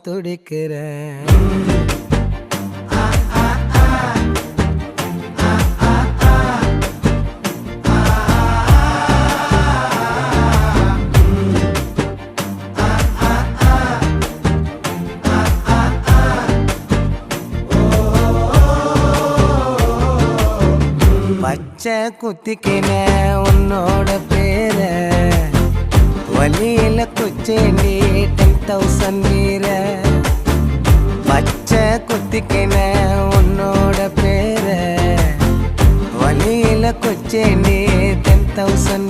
துடிக்கிறேன். பச்சை குத்திக்கின உன்னோட பேர வலியில குச்சேண்டி 10,000 வீர. பச்சை குத்திக்கின உன்னோட பேர வலியில குச்சேண்டி 10,000